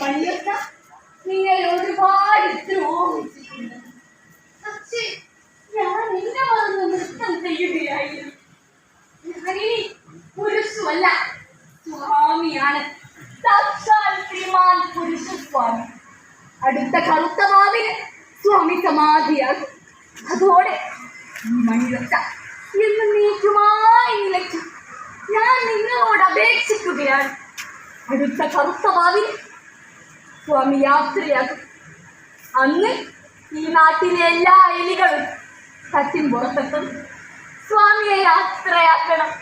മണിയൊക്കെ നിങ്ങൾ ഒരുപാട് ദ്രോഹിച്ചിട്ടുണ്ട്. പക്ഷേ ഞാൻ എന്നെ മറന്ന് നൃത്തം ചെയ്യുകയായിരുന്നു. ഞാനിനി പുരുഷമല്ല, സ്വാമിയാണ്. സാക്ഷാൽ ശ്രീമാൻ പുരുഷസ്വാമി. അടുത്ത കറുത്ത മാവിന് സ്വാമി സമാധിയാകും. അതോടെ മണിയൊച്ച എന്നേക്കുമായി നിലയ്ക്കും. ഞാൻ നിങ്ങളോട് അപേക്ഷിക്കുകയാണ്. അടുത്ത കറുത്ത മാവിന് സ്വാമി യാത്രയാകും. അന്ന് ഈ നാട്ടിലെ എല്ലാ എലികളും തട്ടിൻ പുറത്തെത്തും. സ്വാമിയെ യാത്രയാക്കണം.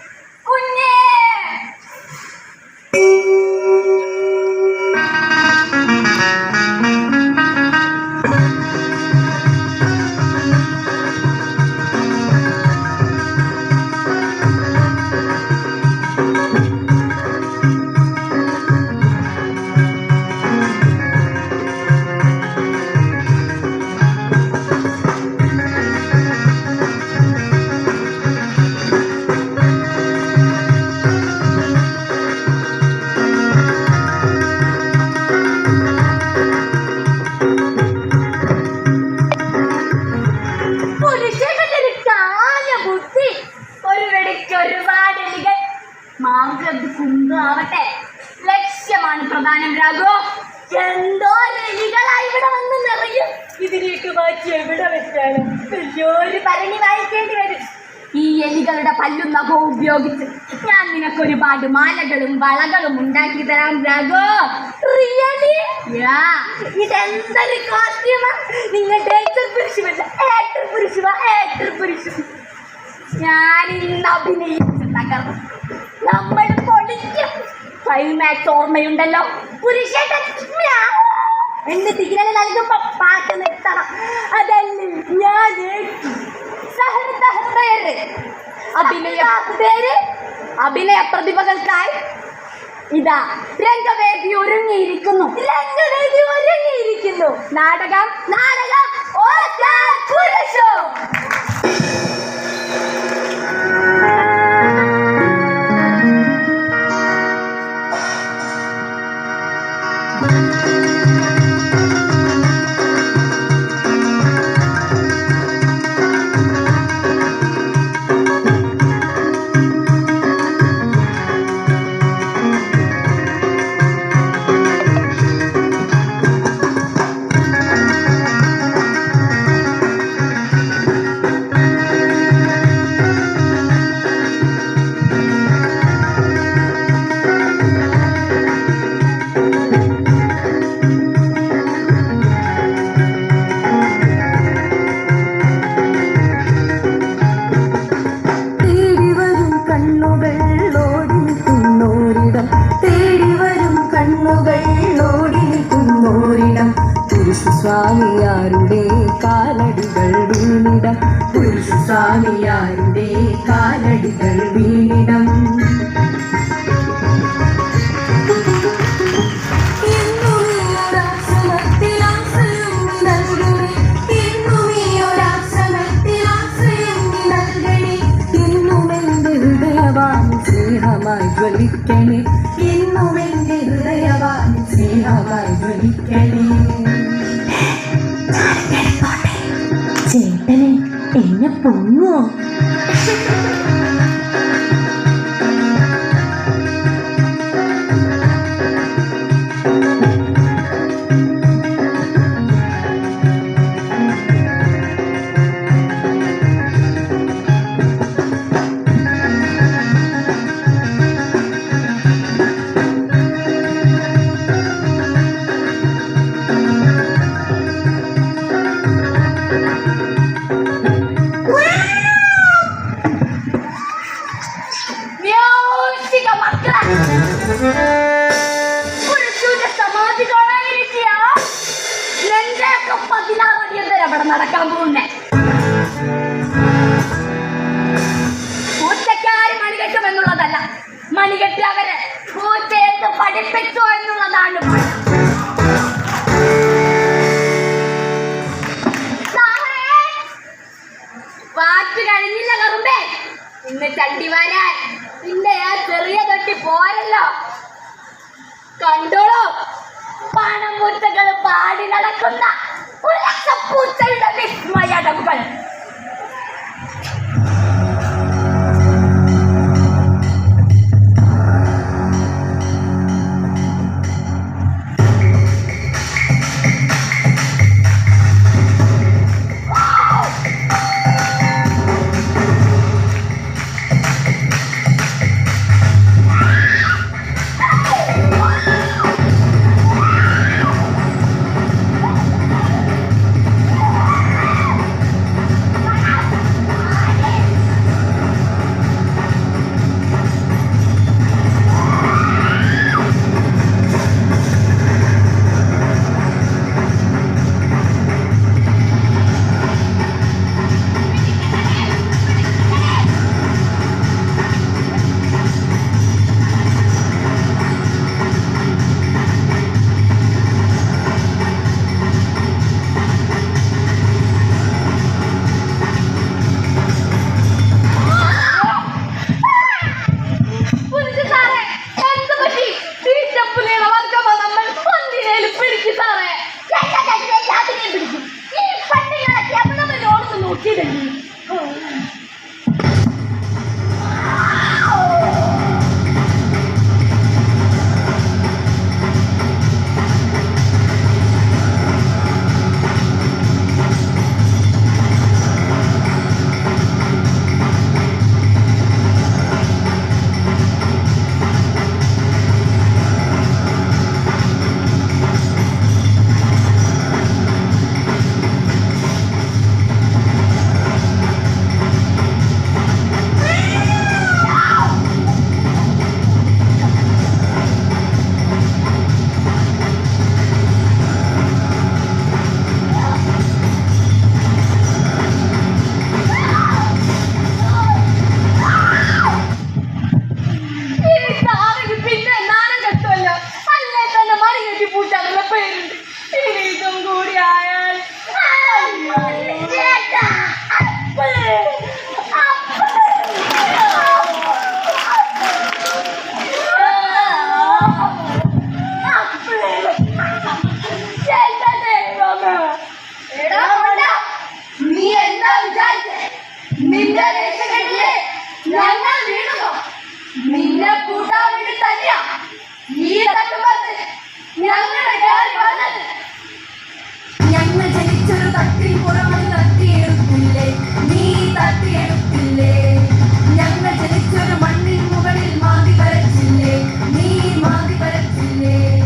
കുഞ്ഞേ കുങ്കാവട്ടെ ലക്ഷ്യമാണ് പ്രധാനം. രാഘോ എന്തോ എലികളായി ഇവിടെ വന്ന് നിറയും. ഇതിലേക്ക് മാറ്റി എവിടെ വെച്ചാലും വലിയൊരു ഭരണി വായിക്കേണ്ടി വരും. ഈ എലികളുടെ പല്ലും നഖവും ഉപയോഗിച്ച് ഞാൻ നിനക്കൊരുപാട് മാലകളും വളകളും ഉണ്ടാക്കി തരാം രാഘോ. ഇതെന്തൊരു കോസ്റ്റ്യൂമാ! നിങ്ങൾ ഡേറ്റർ പുരുഷമല്ല, ഏറ്റർ പുരുഷ. ഞാൻ ഇന്ന് അഭിനയിച്ച് തകർന്നു. നമ്മൾ പൊളിക്കും. ക്ലൈമാക്സ് ഓർമ്മയുണ്ടല്ലോ? പുരുഷേട്ടൻ എന്റെ സിഗ്നൽ നൽകുമ്പോ പാട്ട് നിർത്തണം. അതല്ലേ ഞാൻ അഭിനയ പ്രതിഭകൾക്കായി ഇതാ രംഗവേദി ഒരുങ്ങിയിരിക്കുന്നു. നാടകം പുരുഷോ. സ്വാമിയാരുടെ കാലടികൾ വീണിടം. സ്വാമിയാരുടെ കാലടികൾ വീണിടം. സ്നേഹമായി ജ്വലിക്കണേ. ഇന്നും എന്റെ ഹൃദയവാൻ സ്നേഹമായി ജ്വലിക്കണേ. ചേട്ടനെ എന്നെ പൊങ്ങോ? നടക്കാൻ പോകുന്നേ പൂച്ചക്കാര് മണികെട്ടും എന്നുള്ളതല്ല, മണികെട്ടി അവരെ പൂച്ചയെന്ന് പഠിപ്പിച്ചോ എന്നുള്ളതാണ്. പാട്ട് കഴിഞ്ഞില്ല കറുമ്പേ, ഇന്ന് ചണ്ടി വരാൻ. പിന്നെ ആ ചെറിയ തൊട്ടി പോരല്ലോ, കണ്ടോളൂ. പണ നാടി നടക്കുന്ന ഒരു ലക്ഷപ്പൂച്ചയുടെ വിസ്മയടവുകൾ. നിന്റെ